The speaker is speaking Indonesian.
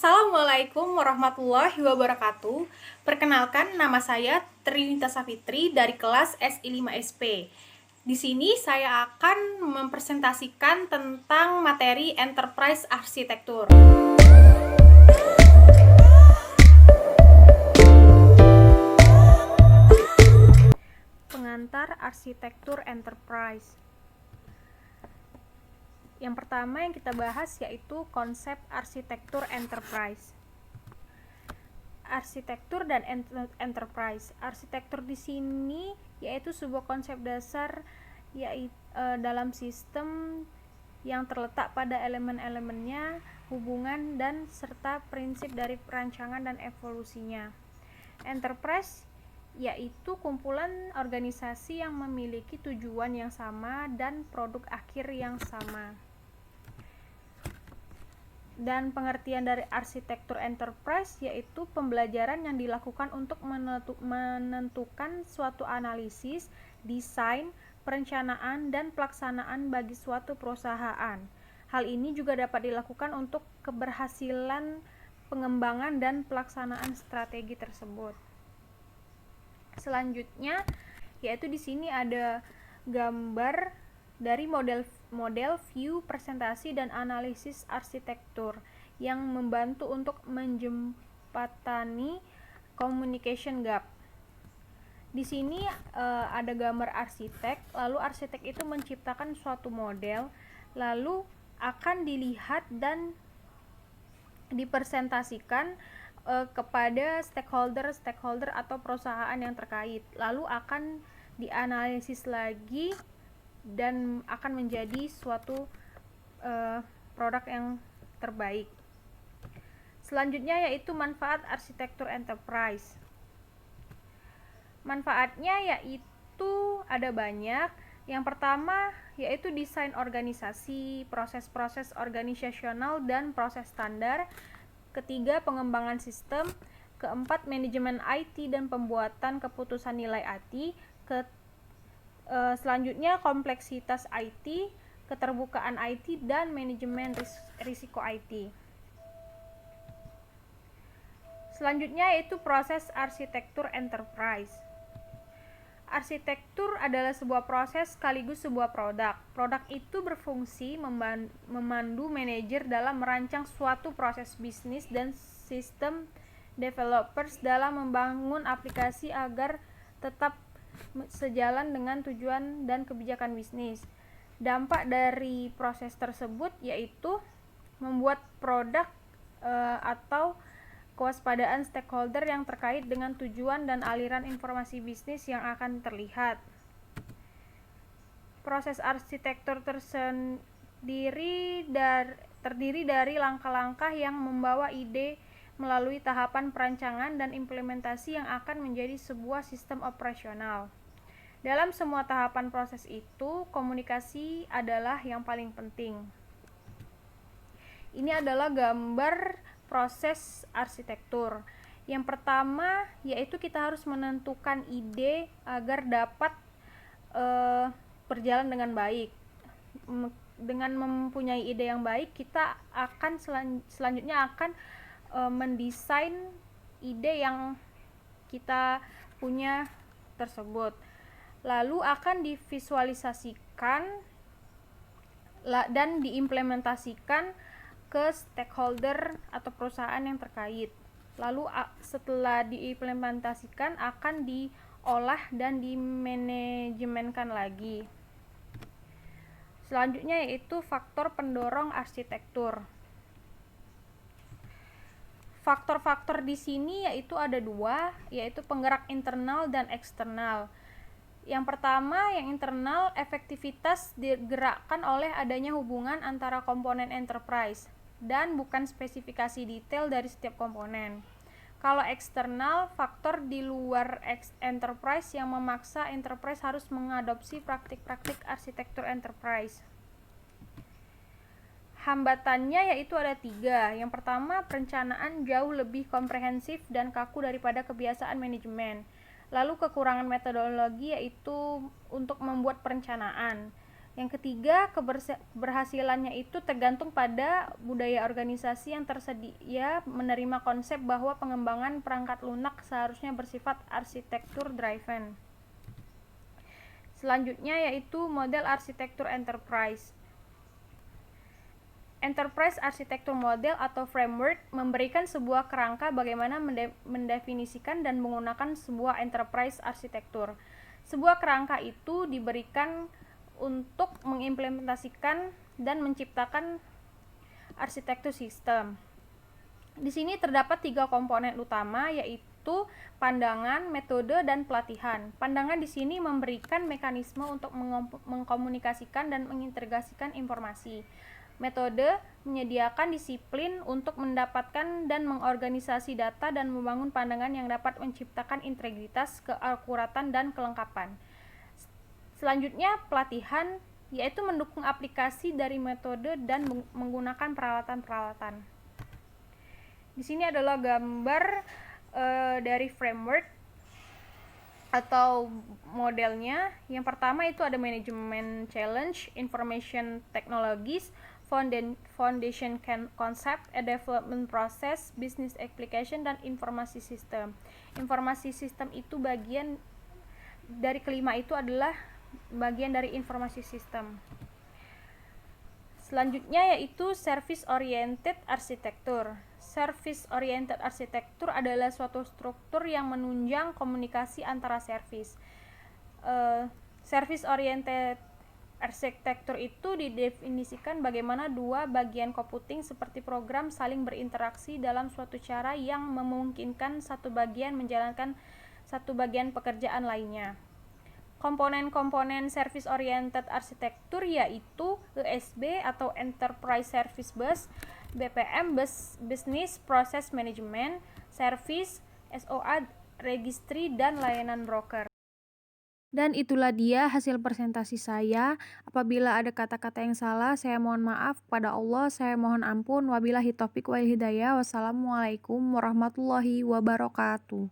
Assalamualaikum warahmatullahi wabarakatuh. Perkenalkan, nama saya Trinita Safitri dari kelas SI5SP. Di sini saya akan mempresentasikan tentang materi Enterprise Arsitektur. Pengantar Arsitektur Enterprise. Yang pertama yang kita bahas yaitu konsep arsitektur enterprise. Arsitektur dan enterprise. Arsitektur di sini yaitu sebuah konsep dasar dalam sistem yang terletak pada elemen-elemennya, hubungan dan serta prinsip dari perancangan dan evolusinya. Enterprise yaitu kumpulan organisasi yang memiliki tujuan yang sama dan produk akhir yang sama. Dan pengertian dari arsitektur enterprise yaitu pembelajaran yang dilakukan untuk menentukan suatu analisis, desain, perencanaan, dan pelaksanaan bagi suatu perusahaan. Hal ini juga dapat dilakukan untuk keberhasilan pengembangan dan pelaksanaan strategi tersebut. Selanjutnya yaitu di sini ada gambar dari model view, presentasi, dan analisis arsitektur yang membantu untuk menjembatani communication gap. Di sini ada gambar arsitek, lalu arsitek itu menciptakan suatu model, lalu akan dilihat dan dipresentasikan kepada stakeholder atau perusahaan yang terkait, lalu akan dianalisis lagi dan akan menjadi suatu produk yang terbaik. Selanjutnya yaitu manfaat arsitektur enterprise. Manfaatnya yaitu ada banyak. Yang pertama yaitu desain organisasi, proses-proses organisasional dan proses standar. Ketiga, pengembangan sistem. Keempat, manajemen IT dan pembuatan keputusan nilai IT. Selanjutnya kompleksitas IT, keterbukaan IT, dan manajemen risiko IT. Selanjutnya yaitu proses arsitektur enterprise. Arsitektur adalah sebuah proses sekaligus sebuah produk. Produk itu berfungsi memandu manajer dalam merancang suatu proses bisnis dan sistem developers dalam membangun aplikasi agar tetap sejalan dengan tujuan dan kebijakan bisnis. Dampak dari proses tersebut yaitu membuat produk atau kewaspadaan stakeholder yang terkait dengan tujuan dan aliran informasi bisnis yang akan terlihat. Proses arsitektur terdiri dari langkah-langkah yang membawa ide melalui tahapan perancangan dan implementasi yang akan menjadi sebuah sistem operasional. Dalam semua tahapan proses itu, komunikasi adalah yang paling penting. Ini adalah gambar proses arsitektur. Yang pertama yaitu kita harus menentukan ide agar dapat berjalan dengan baik. Dengan mempunyai ide yang baik, kita akan selanjutnya akan mendesain ide yang kita punya tersebut, lalu akan divisualisasikan dan diimplementasikan ke stakeholder atau perusahaan yang terkait. Lalu setelah diimplementasikan akan diolah dan dimanajemenkan lagi. Selanjutnya yaitu faktor pendorong arsitektur. Faktor-faktor di sini yaitu ada dua, yaitu penggerak internal dan eksternal. Yang pertama, yang internal, efektivitas digerakkan oleh adanya hubungan antara komponen enterprise dan bukan spesifikasi detail dari setiap komponen. Kalau eksternal, faktor di luar enterprise yang memaksa enterprise harus mengadopsi praktik-praktik arsitektur enterprise. Hambatannya yaitu ada tiga. Yang pertama, perencanaan jauh lebih komprehensif dan kaku daripada kebiasaan manajemen. Lalu kekurangan metodologi yaitu untuk membuat perencanaan. Yang ketiga, keberhasilannya itu tergantung pada budaya organisasi yang tersedia menerima konsep bahwa pengembangan perangkat lunak seharusnya bersifat arsitektur driven. Selanjutnya yaitu model arsitektur enterprise. Enterprise Architecture Model atau Framework memberikan sebuah kerangka bagaimana mendefinisikan dan menggunakan sebuah enterprise arsitektur. Sebuah kerangka itu diberikan untuk mengimplementasikan dan menciptakan arsitektur sistem. Di sini terdapat 3 komponen utama, yaitu pandangan, metode, dan pelatihan. Pandangan di sini memberikan mekanisme untuk mengkomunikasikan dan mengintegrasikan informasi. Metode menyediakan disiplin untuk mendapatkan dan mengorganisasi data dan membangun pandangan yang dapat menciptakan integritas, keakuratan, dan kelengkapan. Selanjutnya, pelatihan yaitu mendukung aplikasi dari metode dan menggunakan peralatan-peralatan. Di sini adalah gambar dari framework atau modelnya. Yang pertama itu ada Management Challenge, Information Technologies, Foundation Concept, a Development Process, Business Application, dan Informasi Sistem. Informasi Sistem itu bagian dari kelima itu adalah bagian dari informasi sistem. Selanjutnya yaitu Service Oriented Architecture. Service Oriented Architecture adalah suatu struktur yang menunjang komunikasi antara service. Service Oriented Arsitektur itu didefinisikan bagaimana dua bagian komputing seperti program saling berinteraksi dalam suatu cara yang memungkinkan satu bagian menjalankan satu bagian pekerjaan lainnya. Komponen-komponen Service Oriented Arsitektur yaitu ESB atau Enterprise Service Bus, BPM Business Process Management, Service, SOA, Registry, dan layanan broker. Dan itulah dia hasil presentasi saya. Apabila ada kata-kata yang salah, saya mohon maaf kepada Allah, saya mohon ampun. Wabillahi taufiq wal hidayah. Wassalamualaikum warahmatullahi wabarakatuh.